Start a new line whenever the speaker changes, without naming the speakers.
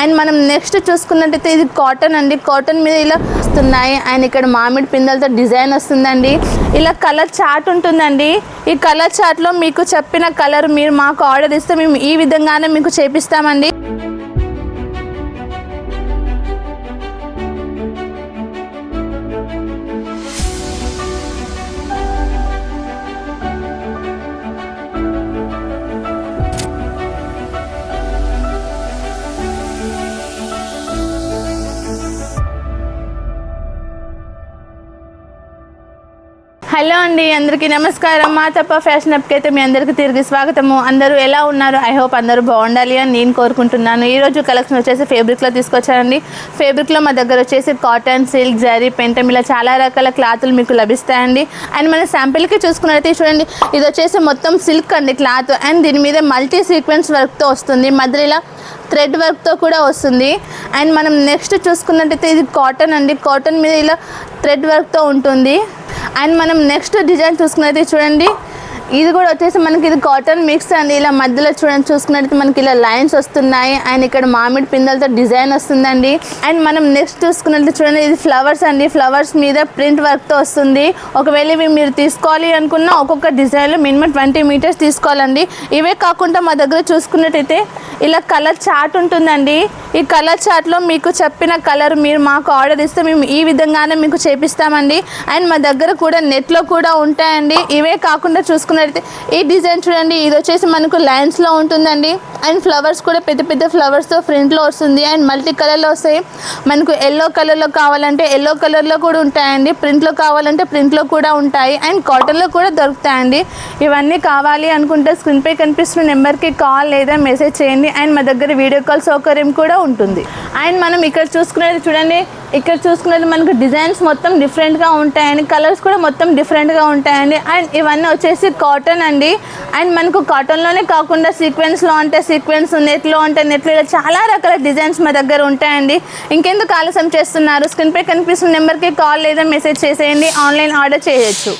And మనం next చూసుకున్నట్టయితే ఇది కాటన్ అండి. కాటన్ మీద ఇలా వస్తున్నాయి అండ్ ఇక్కడ మామిడి పిందెలతో డిజైన్ వస్తుందండి. ఇలా కలర్ చార్ట్ ఉంటుందండి. ఈ కలర్ చార్ట్లో మీకు చెప్పిన కలర్ మీరు మాకు ఆర్డర్ ఇస్తే మేము ఈ విధంగానే మీకు చేపిస్తామండి. హలో అండి, అందరికీ నమస్కారం. మా తప్ప ఫ్యాషన్ అప్కి అయితే మీ అందరికీ తిరిగి స్వాగతము. అందరూ ఎలా ఉన్నారు? ఐ హోప్ అందరూ బాగుండాలి అని నేను కోరుకుంటున్నాను. ఈరోజు కలెక్షన్ వచ్చేసి ఫేబ్రిక్లో తీసుకొచ్చానండి. ఫేబ్రిక్లో మా దగ్గర వచ్చేసి కాటన్, సిల్క్, జరీ, పెంటం ఇలా చాలా రకాల క్లాతులు మీకు లభిస్తాయండి. అండ్ మన శాంపిల్కి చూసుకున్నట్టయితే చూడండి, ఇది వచ్చేసి మొత్తం సిల్క్ అండి క్లాత్. అండ్ దీని మీద మల్టీ సీక్వెన్స్ వర్క్తో వస్తుంది, మధ్యలో ఇలా థ్రెడ్ వర్క్తో కూడా వస్తుంది. అండ్ మనం నెక్స్ట్ చూసుకున్నట్టయితే ఇది కాటన్ అండి. కాటన్ మీద ఇలా థ్రెడ్ వర్క్తో ఉంటుంది. అండ్ మనం నెక్స్ట్ డిజైన్ చూసుకున్నట్టయితే చూడండి, ఇది కూడా వచ్చేసి మనకి ఇది కాటన్ మిక్స్ అండి. ఇలా మధ్యలో చూసుకున్నట్టయితే మనకి ఇలా లైన్స్ వస్తున్నాయి అండ్ ఇక్కడ మామిడి పిందెలతో డిజైన్ వస్తుందండి. అండ్ మనం నెక్స్ట్ చూసుకున్నట్లయితే చూడండి, ఇది ఫ్లవర్స్ అండి. ఫ్లవర్స్ మీద ప్రింట్ వర్క్తో వస్తుంది. ఒకవేళ ఇవి మీరు తీసుకోవాలి అనుకున్న ఒక్కొక్క డిజైన్లో మినిమం 20 మీటర్స్ తీసుకోవాలండి. ఇవే కాకుండా మా దగ్గర చూసుకున్నట్టయితే ఇలా కలర్ చార్ట్ ఉంటుందండి. ఈ కలర్ చార్ట్లో మీకు చెప్పిన కలర్ మీరు మాకు ఆర్డర్ ఇస్తే మేము ఈ విధంగానే మీకు చేపిస్తామండి. అండ్ మా దగ్గర కూడా నెట్లో కూడా ఉంటాయండి. ఇవే కాకుండా చూసుకున్నట్టయితే ఈ డిజైన్ చూడండి, ఇది వచ్చేసి మనకు లైన్స్లో ఉంటుందండి. అండ్ ఫ్లవర్స్ కూడా పెద్ద పెద్ద ఫ్లవర్స్తో ఫ్రంట్లో వస్తుంది. అండ్ మల్టీ కలర్లో వస్తాయి. మనకు ఎల్లో కలర్లో కావాలంటే ఎల్లో కలర్లో కూడా ఉంటాయండి. ప్రింట్లో కావాలంటే ప్రింట్లో కూడా ఉంటాయి. అండ్ కాటన్లో కూడా దొరుకుతాయండి. ఇవన్నీ కావాలి అనుకుంటే స్క్రీన్పై కనిపిస్తున్న నెంబర్కి కాల్ లేదా మెసేజ్ చేయండి. అండ్ మా దగ్గర వీడియో కాల్ సౌకర్యం కూడా ఉంటుంది. అండ్ మనం ఇక్కడ చూసుకునేది చూడండి, ఇక్కడ చూసుకునేది మనకు డిజైన్స్ మొత్తం డిఫరెంట్గా ఉంటాయండి. కలర్స్ కూడా మొత్తం డిఫరెంట్గా ఉంటాయండి. అండ్ ఇవన్నీ వచ్చేసి కాటన్ అండి. అండ్ మనకు కాటన్లోనే కాకుండా సీక్వెన్స్లో అంటే సీక్వెన్స్, నెట్లో అంటే నెట్లో ఇలా చాలా రకాల డిజైన్స్ మా దగ్గర ఉంటాయండి. ఇంకెందుకు ఆలస్యం చేస్తున్నారు? స్క్రీన్పై కనిపిస్తున్న నెంబర్కి కాల్ లేదా మెసేజ్ చేసేయండి. ఆన్లైన్ ఆర్డర్ చేయొచ్చు.